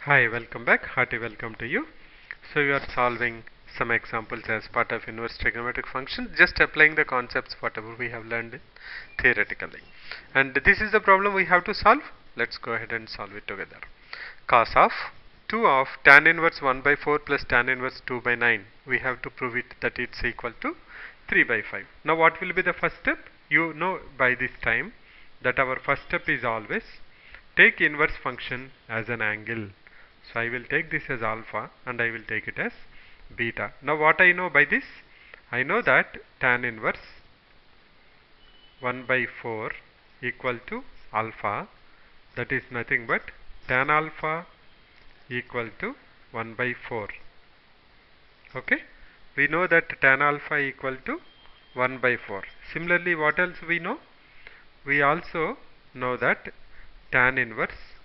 Hi, welcome back. Hearty welcome to you. So you are solving some examples as part of inverse trigonometric function, just applying the concepts whatever we have learned theoretically. And this is the problem we have to solve. Let's go ahead and solve it together. Cos of 2 of tan inverse 1 by 4 plus tan inverse 2 by 9. We have to prove it that it's equal to 3 by 5. Now what will be the first step? You know by this time that our first step is always take inverse function as an angle. So I will take this as alpha and I will take it as beta. Now what I know by this? I know that tan inverse 1 by 4 equal to alpha, that is nothing but tan alpha equal to 1 by 4. Okay, we know that tan alpha equal to 1 by 4. Similarly, what else we know? We also know that tan inverse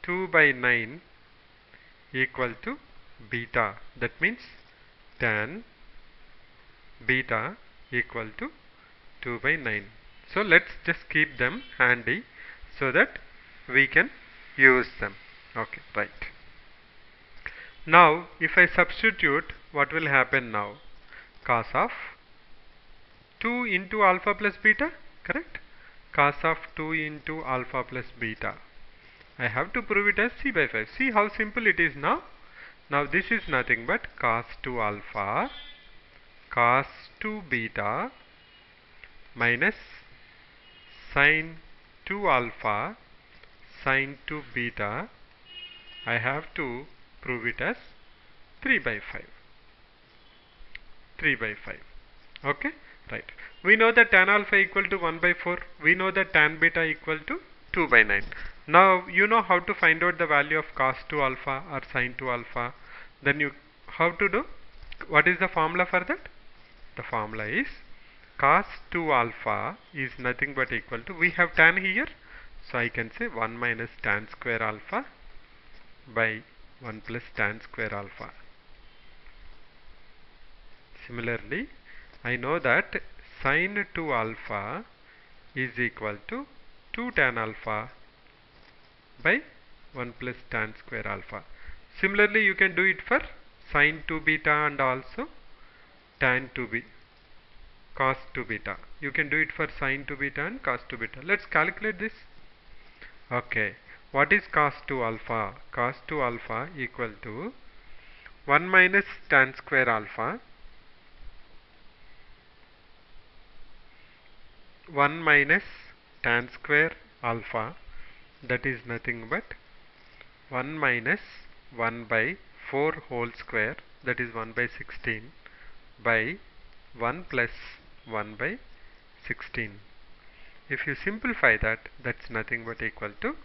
2 by 9 equal to beta. That means tan beta equal to 2 by 9. So let's just keep them handy so that we can use them. Okay, right. Now if I substitute, what will happen now? Cos of 2 into alpha plus beta, correct? Cos of 2 into alpha plus beta. I have to prove it as c by 5. See how simple it is now. Now this is nothing but cos 2 alpha cos 2 beta minus sin 2 alpha sin 2 beta. I have to prove it as 3 by 5. 3 by 5. Okay, right. We know that tan alpha equal to 1 by 4. We know that tan beta equal to 2 by 9. Now you know how to find out the value of cos 2 alpha or sin 2 alpha. Then you how to do? What is the formula for that? The formula is cos 2 alpha is nothing but equal to, we have tan here, so I can say 1 minus tan square alpha by 1 plus tan square alpha. Similarly, I know that sin 2 alpha is equal to 2 tan alpha by 1 plus tan square alpha. Similarly, you can do it for sin 2 beta and also tan 2 beta, cos 2 beta. You can do it for sin 2 beta and cos 2 beta. Let's calculate this. Okay, what is cos 2 alpha? Cos 2 alpha equal to 1 minus tan square alpha 1 minus tan square alpha, that is nothing but 1 minus 1 by 4 whole square, that is 1 by 16 by 1 plus 1 by 16. If you simplify that, that's nothing but equal to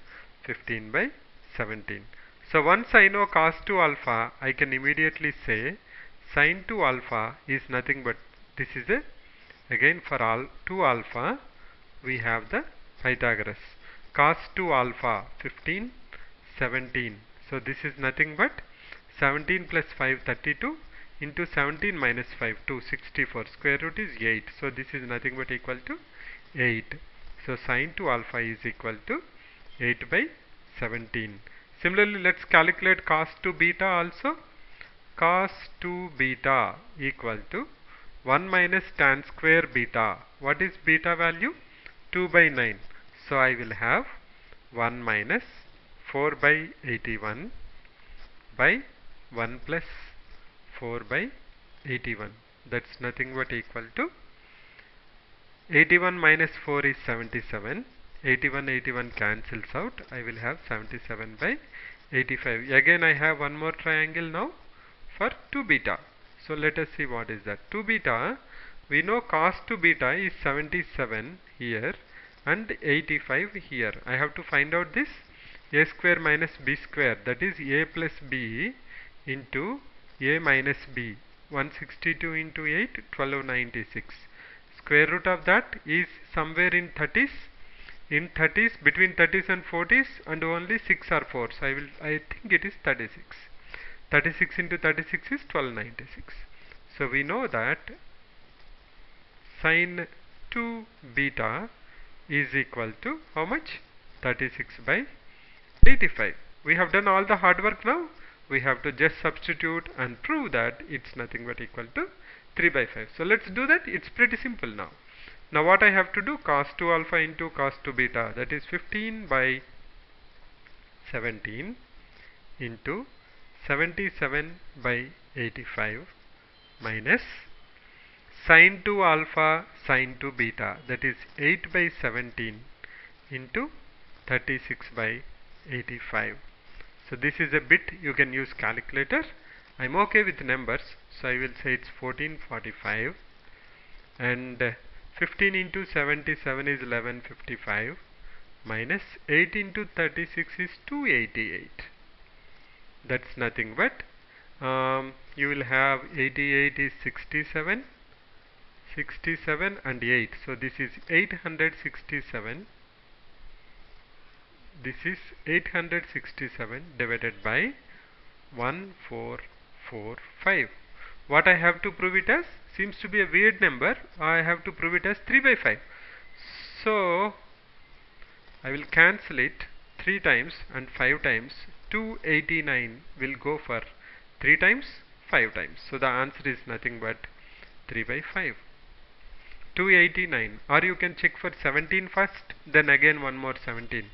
15 by 17. So once I know cos 2 alpha, I can immediately say sin 2 alpha is nothing but, this is a, again for all 2 alpha we have the Pythagoras. Cos 2 alpha 15, 17. So this is nothing but 17 plus 5 32 into 17 minus 5 2 64. Square root is 8. So this is nothing but equal to 8. So sin 2 alpha is equal to 8 by 17. Similarly, let's calculate cos 2 beta also. Cos 2 beta equal to 1 minus tan square beta. What is beta value? 2 by 9. So I will have 1 minus 4 by 81 by 1 plus 4 by 81. That's nothing but equal to 81 minus 4 is 77. 81 cancels out. I will have 77 by 85. Again I have one more triangle now for 2 beta. So let us see what is that. 2 beta, we know cos 2 beta is 77 here and 85 here. I have to find out this a square minus b square, that is a plus b into a minus b. 162 into 8, 1296. Square root of that is somewhere in 30s. In 30s, between 30s and 40s, and only 6 or 4. So I think it is 36. 36 into 36 is 1296. So we know that sin 2 beta is equal to how much? 36 by 85. We have done all the hard work now. We have to just substitute and prove that it's nothing but equal to 3 by 5. So let's do that. It's pretty simple now. Now what I have to do, cos 2 alpha into cos 2 beta, that is 15 by 17 into 77 by 85 minus sin 2 alpha sin 2 beta, that is 8 by 17 into 36 by 85. So this is a bit you can use calculator. I'm okay with numbers, so I will say it's 1445, and 15 into 77 is 1155 minus 8 into 36 is 288. That's nothing but you will have 88 is 67 and 8, so this is 867. This is 867 divided by 1445. What I have to prove it as, seems to be a weird number, I have to prove it as 3 by 5. So I will cancel it 3 times and 5 times. 289 will go for 3 times, 5 times. So the answer is nothing but 3 by 5. 289, or you can check for 17 first, then again one more 17.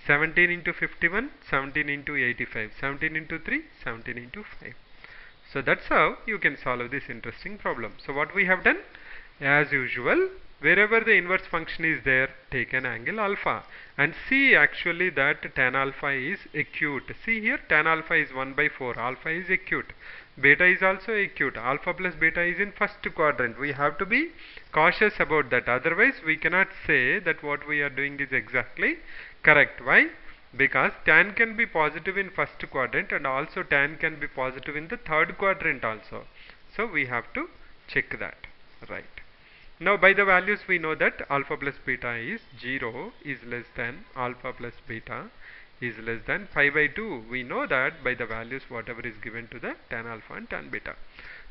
17 into 51, 17 into 85, 17 into 3, 17 into 5. So that's how you can solve this interesting problem. So what we have done, as usual, wherever the inverse function is there, take an angle alpha and see actually that tan alpha is acute. See here, tan alpha is 1 by 4, alpha is acute, beta is also acute, alpha plus beta is in first quadrant. We have to be cautious about that, otherwise we cannot say that what we are doing is exactly correct. Why? Because tan can be positive in first quadrant and also tan can be positive in the third quadrant also. So we have to check that, right? Now by the values we know that alpha plus beta is 0 is less than alpha plus beta is less than pi by 2. We know that by the values whatever is given to the tan alpha and tan beta.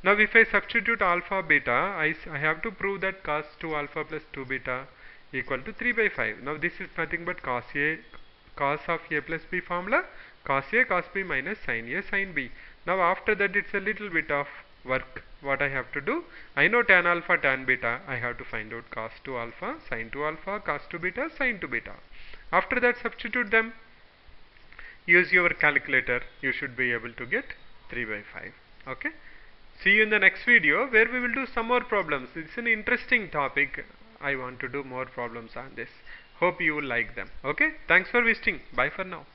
Now if I substitute alpha beta, I have to prove that cos 2 alpha plus 2 beta equal to 3 by 5. Now this is nothing but cos of a plus b formula, cos a cos b minus sin a sin b. Now after that it's a little bit of work. What I have to do, I know tan alpha tan beta, I have to find out cos 2 alpha sin 2 alpha cos 2 beta sin 2 beta. After that substitute them, use your calculator, you should be able to get 3 by 5. Okay, see you in the next video where we will do some more problems. It's an interesting topic. I want to do more problems on this. Hope you will like them. Okay, thanks for visiting. Bye for now.